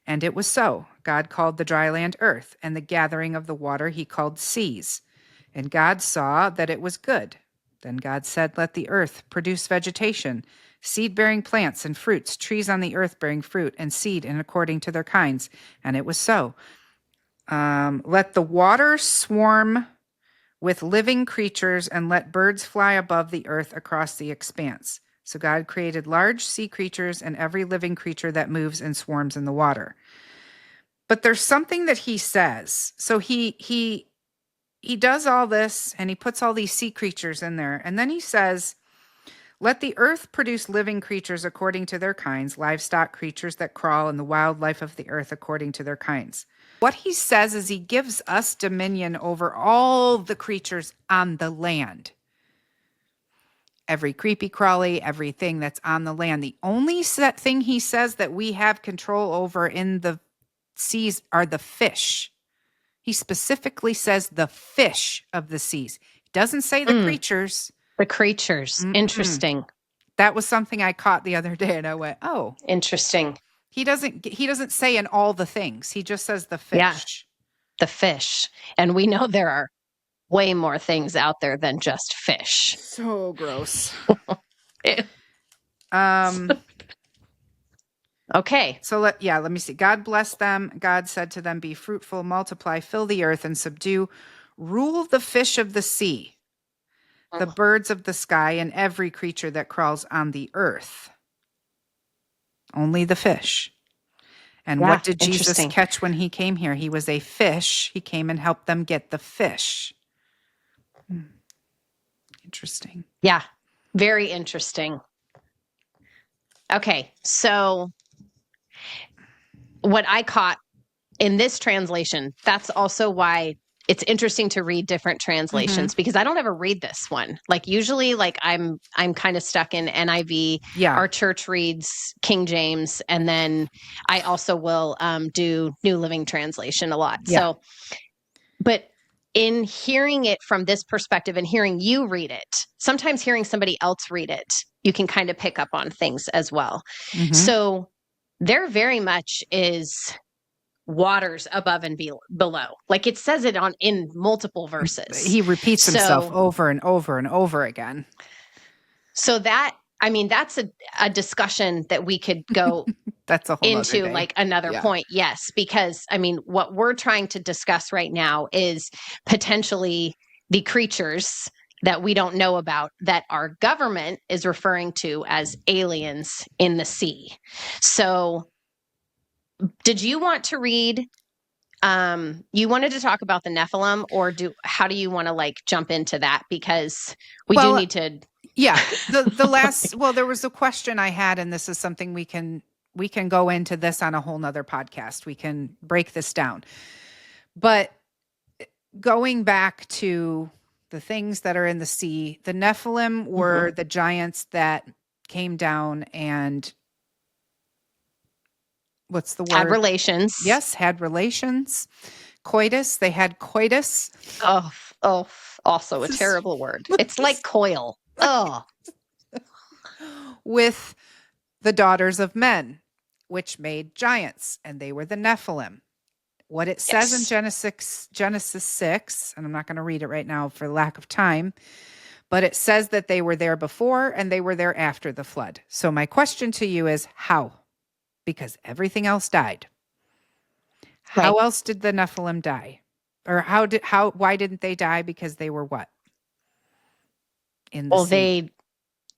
And it was so. God called the dry land earth, and the gathering of the water he called seas. And God saw that it was good. Then God said, let the earth produce vegetation, seed-bearing plants and fruits, trees on the earth bearing fruit and seed in according to their kinds. And it was so. Let the water swarm with living creatures and let birds fly above the earth across the expanse. So God created large sea creatures and every living creature that moves and swarms in the water. But there's something that he says. So he does all this and he puts all these sea creatures in there. And then he says, let the earth produce living creatures according to their kinds, livestock creatures that crawl, and the wildlife of the earth according to their kinds. What he says is he gives us dominion over all the creatures on the land. Every creepy crawly, everything that's on the land. The only thing he says that we have control over in the seas are the fish. He specifically says the fish of the seas. He doesn't say the creatures. The creatures. Interesting. That was something I caught the other day and I went, oh. Interesting. He doesn't say in all the things. He just says the fish. Yeah, the fish. And we know there are way more things out there than just fish. So gross. Okay. So let me see. God blessed them. God said to them, be fruitful, multiply, fill the earth and subdue, rule the fish of the sea, the birds of the sky, and every creature that crawls on the earth. Only the fish. And what did Jesus catch when he came here? He was a fish. He came and helped them get the fish. Interesting. Yeah, very interesting. Okay, so what I caught in this translation, that's also why it's interesting to read different translations because I don't ever read this one. Like usually I'm kind of stuck in NIV. Yeah. Our church reads King James, and then I also will do New Living Translation a lot. Yeah. So, but in hearing it from this perspective and hearing you read it, sometimes hearing somebody else read it, you can kind of pick up on things as well. So there very much is waters above and below. Like it says it in multiple verses. He repeats himself over and over and over again. So that's a discussion that we could go that's a whole into like another point. Yes, because what we're trying to discuss right now is potentially the creatures that we don't know about that our government is referring to as aliens in the sea. So did you want to read, you wanted to talk about the Nephilim, or how do you want to jump into that? Because we do need to. Yeah. The last, there was a question I had, and this is something we can go into this on a whole nother podcast. We can break this down, but going back to the things that are in the sea, the Nephilim were the giants that came down and what's the word? Had relations. Yes, had relations. Coitus. They had coitus. Oh, also a terrible word. It's like coil. Oh, With the daughters of men, which made giants, and they were the Nephilim. What it says in Genesis 6, and I'm not going to read it right now for lack of time, but it says that they were there before and they were there after the flood. So my question to you is how? Because everything else died. Right. How else did the Nephilim die? Or why didn't they die? Because they were what? In the sea.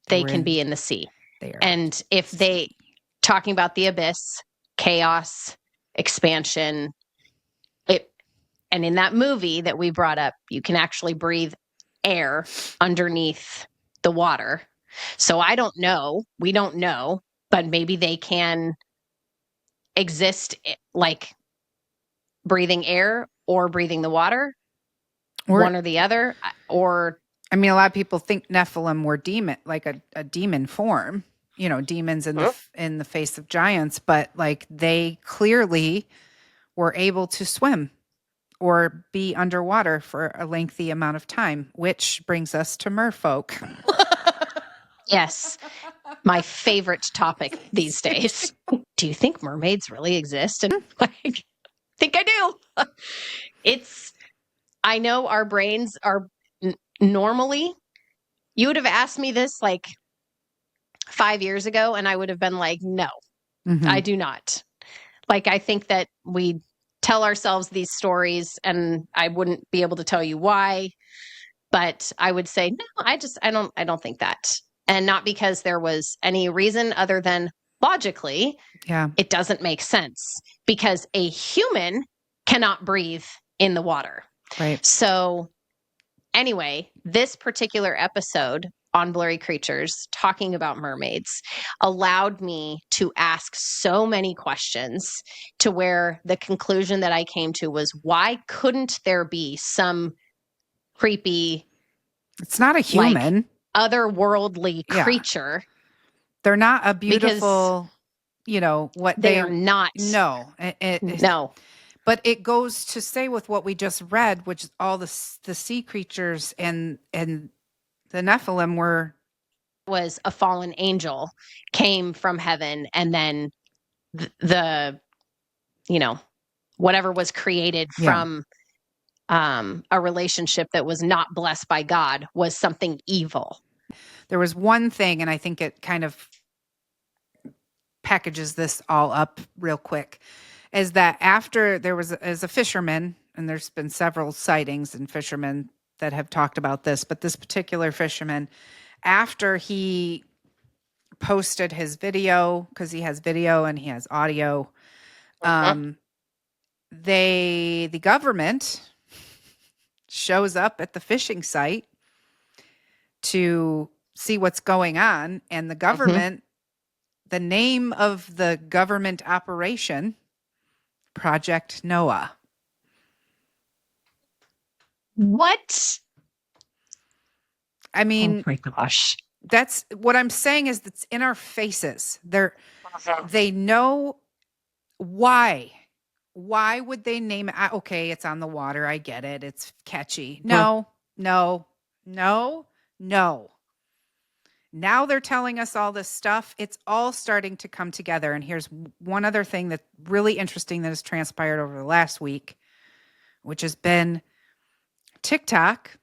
They can be in the sea. They are. And if they talking about the abyss, chaos, expansion, and in that movie that we brought up, you can actually breathe air underneath the water. So I don't know. We don't know, but maybe they can exist like breathing air or breathing the water, one or the other. Or I mean, a lot of people think Nephilim were a demon form, demons in the face of giants, but like they clearly were able to swim or be underwater for a lengthy amount of time, which brings us to merfolk. Yes, my favorite topic these days. Do you think mermaids really exist? And I think I do. I know our brains are normally, you would have asked me this like 5 years ago, and I would have been like, no, I do not. Like, I think that we tell ourselves these stories, and I wouldn't be able to tell you why, but I would say, no, I don't think that. And not because there was any reason other than logically, it doesn't make sense because a human cannot breathe in the water. Right. So anyway, this particular episode on Blurry Creatures talking about mermaids allowed me to ask so many questions to where the conclusion that I came to was, why couldn't there be some creepy, it's not a human, otherworldly creature? They're not a beautiful, what they are not. No. No. But it goes to say with what we just read, which is all the sea creatures and the Nephilim was a fallen angel, came from heaven, and then the whatever was created from a relationship that was not blessed by God was something evil. There was one thing, and I think it kind of packages this all up real quick, is that after there was as a fisherman, and there's been several sightings and fishermen that have talked about this, but this particular fisherman, after he posted his video, because he has video and he has audio, the government shows up at the fishing site to see what's going on, and the government, the name of the government operation, Project Noah. What? I mean, oh my gosh. That's what I'm saying is that's in our faces. They know why. Why would they name it? Okay, it's on the water. I get it. It's catchy. No. Now they're telling us all this stuff. It's all starting to come together. And here's one other thing that's really interesting that has transpired over the last week, which has been TikTok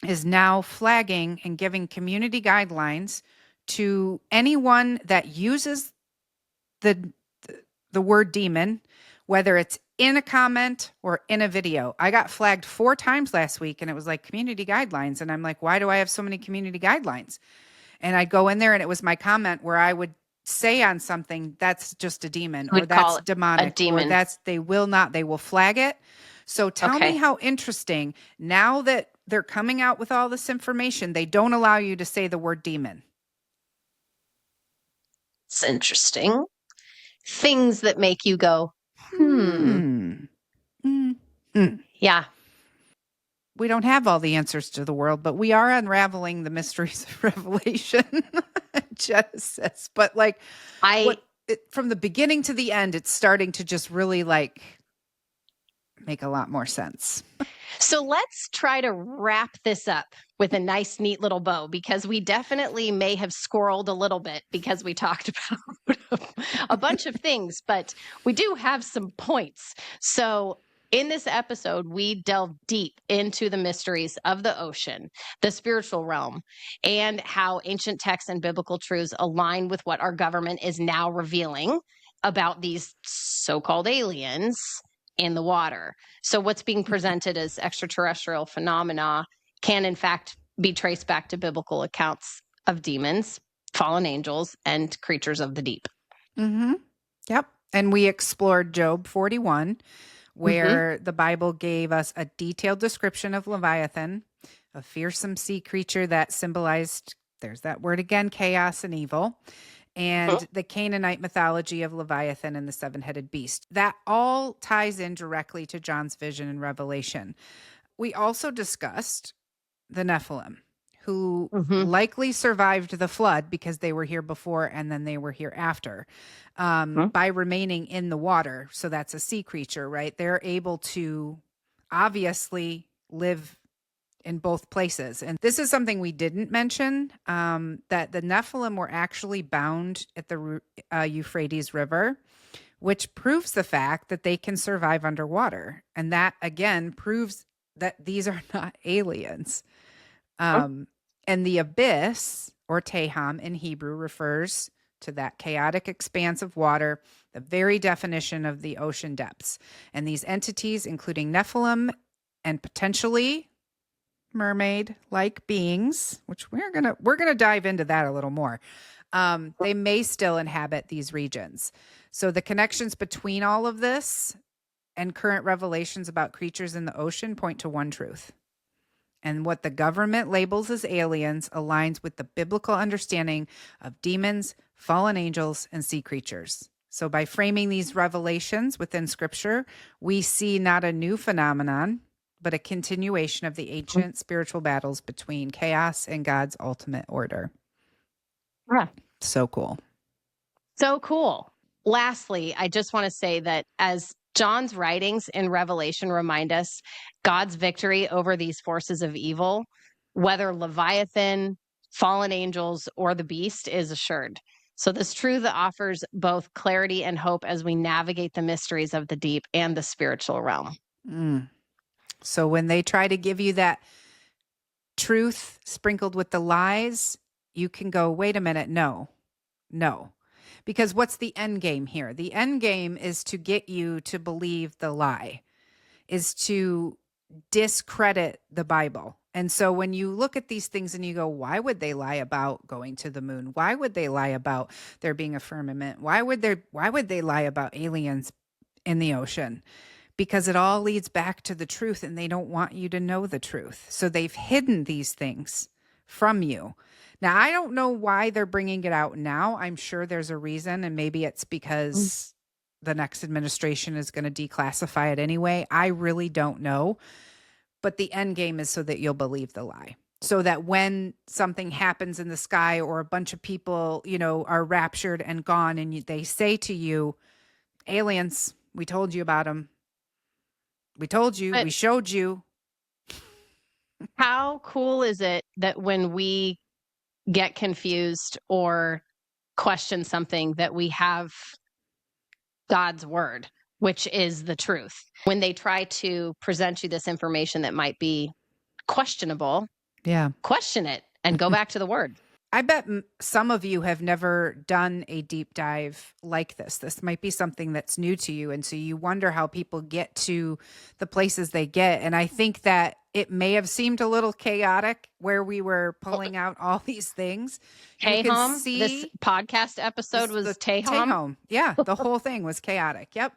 is now flagging and giving community guidelines to anyone that uses the word demon, whether it's in a comment or in a video. I got flagged 4 times last week, and it was like community guidelines. And I'm like, why do I have so many community guidelines? And I'd go in there, and it was my comment where I would say on something, that's just a demon, or that's demonic, or they will flag it. So tell me how interesting, now that they're coming out with all this information, they don't allow you to say the word demon. It's interesting. Things that make you go, Yeah. We don't have all the answers to the world, but we are unraveling the mysteries of Revelation, Genesis. But like, from the beginning to the end, it's starting to just really like make a lot more sense. So let's try to wrap this up with a nice, neat little bow, because we definitely may have squirreled a little bit because we talked about a bunch of things, but we do have some points. So in this episode, we delve deep into the mysteries of the ocean, the spiritual realm, and how ancient texts and biblical truths align with what our government is now revealing about these so-called aliens in the water. So what's being presented as extraterrestrial phenomena can in fact be traced back to biblical accounts of demons, fallen angels, and creatures of the deep. Mm-hmm. Yep. And we explored Job 41, where the Bible gave us a detailed description of Leviathan, a fearsome sea creature that symbolized, there's that word again, chaos and evil, and the Canaanite mythology of Leviathan and the seven-headed beast. That all ties in directly to John's vision in Revelation. We also discussed the Nephilim, who likely survived the flood because they were here before and then they were here after, by remaining in the water. So that's a sea creature, right? They're able to obviously live in both places. And this is something we didn't mention, that the Nephilim were actually bound at the Euphrates River, which proves the fact that they can survive underwater. And that, again, proves that these are not aliens. And the abyss, or Teham in Hebrew, refers to that chaotic expanse of water, the very definition of the ocean depths. And these entities, including Nephilim and potentially mermaid-like beings, which we're gonna dive into that a little more. They may still inhabit these regions. So the connections between all of this and current revelations about creatures in the ocean point to one truth. And what the government labels as aliens aligns with the biblical understanding of demons, fallen angels, and sea creatures. So by framing these revelations within Scripture, we see not a new phenomenon, but a continuation of the ancient spiritual battles between chaos and God's ultimate order. Yeah. So cool. So cool. Lastly, I just want to say that as John's writings in Revelation remind us, God's victory over these forces of evil, whether Leviathan, fallen angels, or the beast, is assured. So this truth offers both clarity and hope as we navigate the mysteries of the deep and the spiritual realm. So when they try to give you that truth sprinkled with the lies, you can go, wait a minute, no. Because what's the end game here? The end game is to get you to believe the lie, is to discredit the Bible. And so when you look at these things and you go, why would they lie about going to the moon? Why would they lie about there being a firmament? Why would they lie about aliens in the ocean? Because it all leads back to the truth, and they don't want you to know the truth. So they've hidden these things from you. Now, I don't know why they're bringing it out now. I'm sure there's a reason, and maybe it's because the next administration is going to declassify it anyway. I really don't know. But the end game is so that you'll believe the lie. So that when something happens in the sky or a bunch of people, are raptured and gone, and they say to you, aliens, we told you about them. We told you, we showed you. How cool is it that when we get confused or question something, that we have God's word, which is the truth? When they try to present you this information that might be questionable, question it and go back to the word. I bet some of you have never done a deep dive like this. This might be something that's new to you. And so you wonder how people get to the places they get. And I think that it may have seemed a little chaotic where we were pulling out all these things. Tehom, this podcast episode was Tehom. Yeah, the whole thing was chaotic. Yep.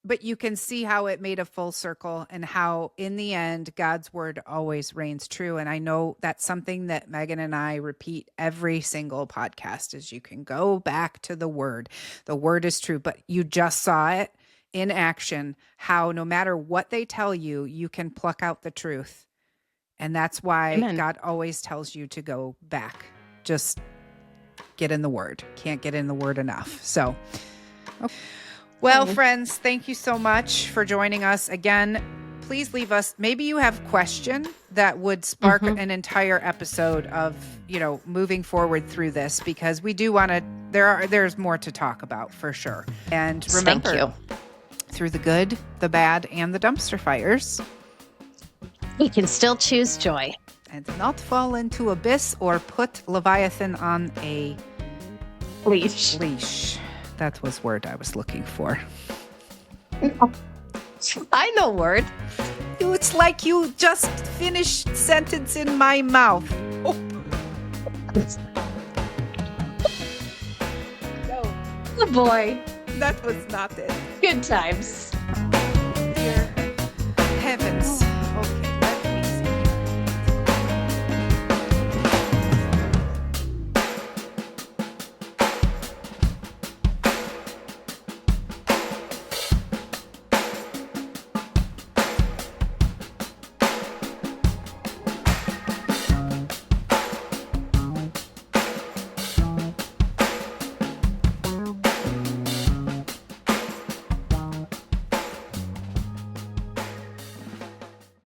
But you can see how it made a full circle and how in the end, God's word always reigns true. And I know that's something that Megan and I repeat every single podcast is you can go back to the word. The word is true, but you just saw it in action, how no matter what they tell you, you can pluck out the truth. And that's why God always tells you to go back. Just get in the word. Can't get in the word enough. So, okay. Well, friends, thank you so much for joining us again. Please leave us, maybe you have a question that would spark an entire episode of, moving forward through this, because we do want to, there's more to talk about for sure. And remember, Thank you. Through the good, the bad, and the dumpster fires, You can still choose joy. and not fall into abyss or put Leviathan on a Leash. leash. That was word I was looking for. I know word. It's like you just finished sentence in my mouth. Oh. Oh boy. That was not it. Good times.